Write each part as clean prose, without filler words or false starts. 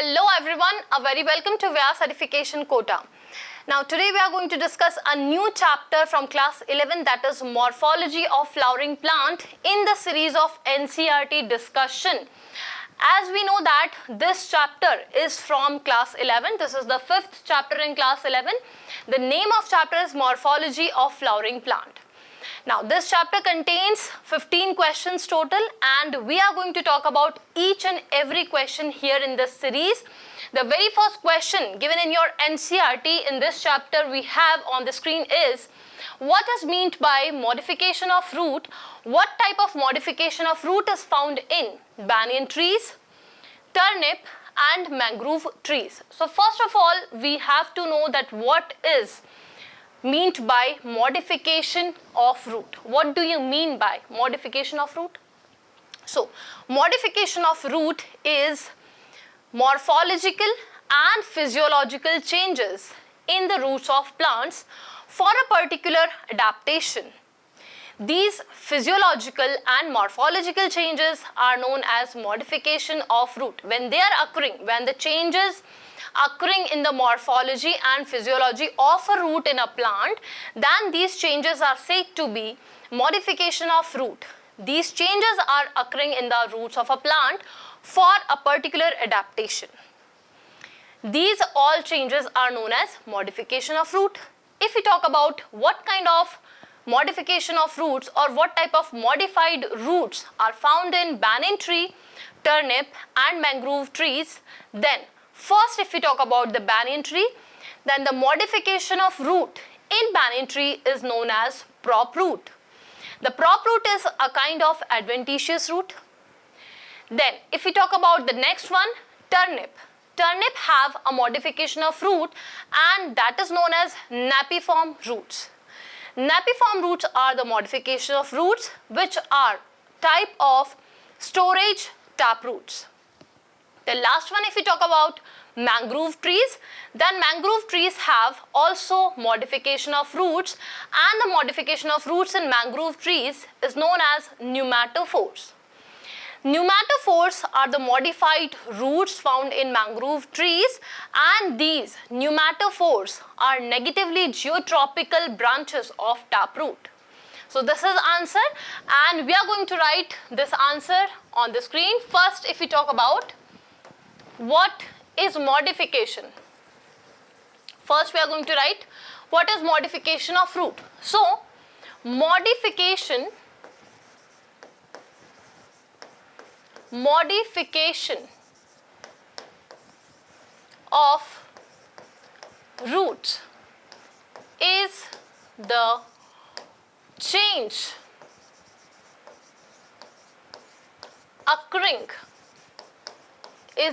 Hello everyone, a very welcome to Vyas Certification Kota. Now today we are going to discuss a new chapter from class 11, that is Morphology of Flowering Plant in the series of NCERT discussion. As we know that this chapter is from class 11, this is the 5th chapter in class 11. The name of chapter is Morphology of Flowering Plant. Now this chapter contains 15 questions total, and we are going to talk about each and every question here in this series. The very first question given in your NCERT in this chapter we have on the screen is, what is meant by modification of root? What type of modification of root is found in banyan trees, turnip and mangrove trees? So first of all, we have to know that what is meant by modification of root. What do you mean by modification of root? So modification of root is morphological and physiological changes in the roots of plants for a particular adaptation. These physiological and morphological changes are known as modification of root. When they are occurring, when the changes occurring in the morphology and physiology of a root in a plant, then these changes are said to be modification of root. These changes are occurring in the roots of a plant for a particular adaptation. These all changes are known as modification of root. If we talk about what kind of modification of roots or what type of modified roots are found in banyan tree, turnip and mangrove trees, then first if we talk about the banyan tree, then the modification of root in banyan tree is known as prop root. The prop root is a kind of adventitious root. Then if we talk about the next one, turnip. Turnip have a modification of root, and that is known as napiform roots. Napiform roots are the modification of roots which are type of storage tap roots. The last one, if we talk about mangrove trees, then mangrove trees have also modification of roots, and the modification of roots in mangrove trees is known as pneumatophores. Pneumatophores are the modified roots found in mangrove trees, and these pneumatophores are negatively geotropical branches of taproot. So this is answer, and we are going to write this answer on the screen. First, if we talk about what is modification. First, we are going to write what is modification of root. So modification of roots is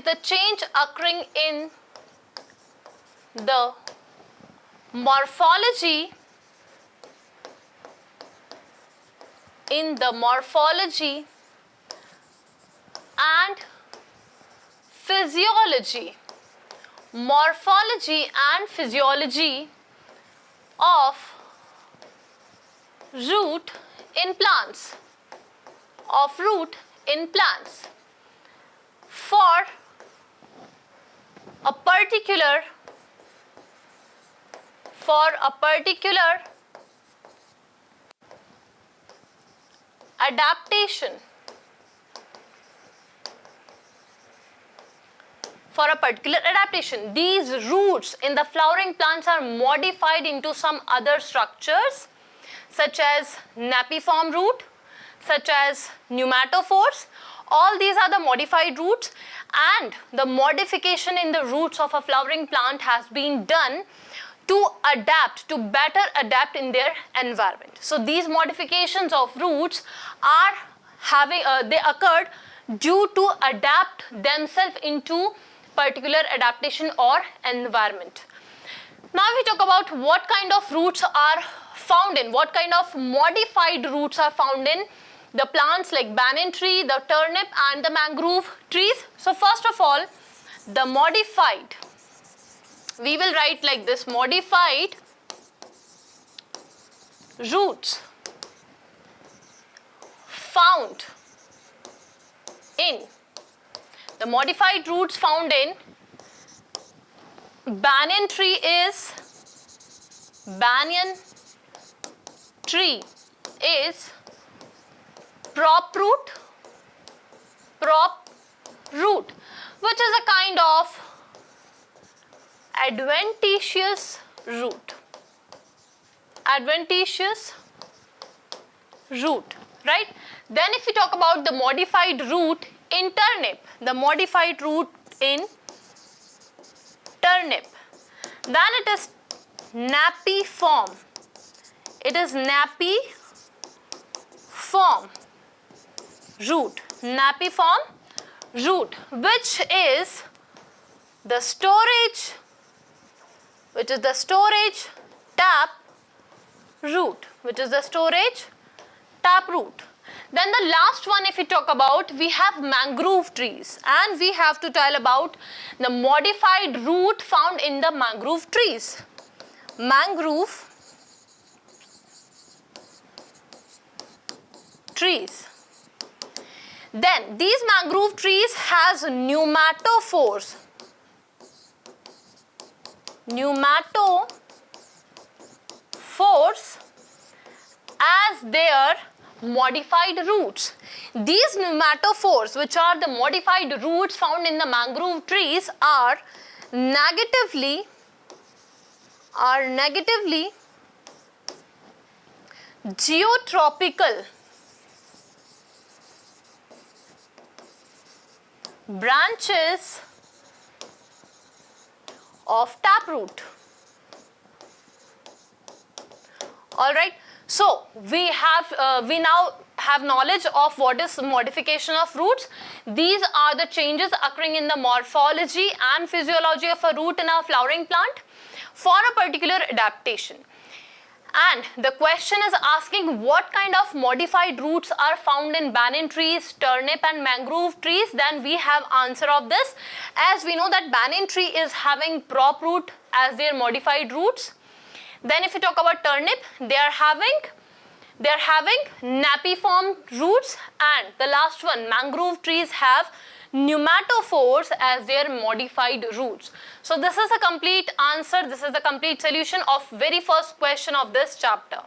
the change occurring in the morphology and physiology. Morphology and physiology of root in plants. For a particular adaptation. These roots in the flowering plants are modified into some other structures such as napiform root, such as pneumatophores. All these are the modified roots, and the modification in the roots of a flowering plant has been done to better adapt in their environment. So these modifications of roots they occurred due to adapt themselves into particular adaptation or environment. Now we talk about what kind of roots are found in, what kind of modified roots are found in the plants like banyan tree, the turnip and the mangrove trees. So first of all, the modified, we will write like this: modified roots found in, the modified roots found in Banyan tree is prop root, which is a kind of adventitious root. Right? Then if we talk about the modified root in turnip, then it is nappy form. Root, which is the storage tap root. Then the last one, if we talk about, we have mangrove trees, and we have to tell about the modified root found in the mangrove trees. Mangrove trees. Then these mangrove trees has pneumatophores. As their modified roots. These pneumatophores, which are the modified roots found in the mangrove trees, are negatively geotropical branches of taproot. All right. So we now have knowledge of what is modification of roots. These are the changes occurring in the morphology and physiology of a root in a flowering plant for a particular adaptation. And the question is asking what kind of modified roots are found in banyan trees, turnip and mangrove trees. Then we have answer of this, as we know that banyan tree is having prop root as their modified roots. Then if you talk about turnip, they are having nappy-form roots, and the last one, mangrove trees, have pneumatophores as their modified roots. So this is a complete answer, this is the complete solution of very first question of this chapter.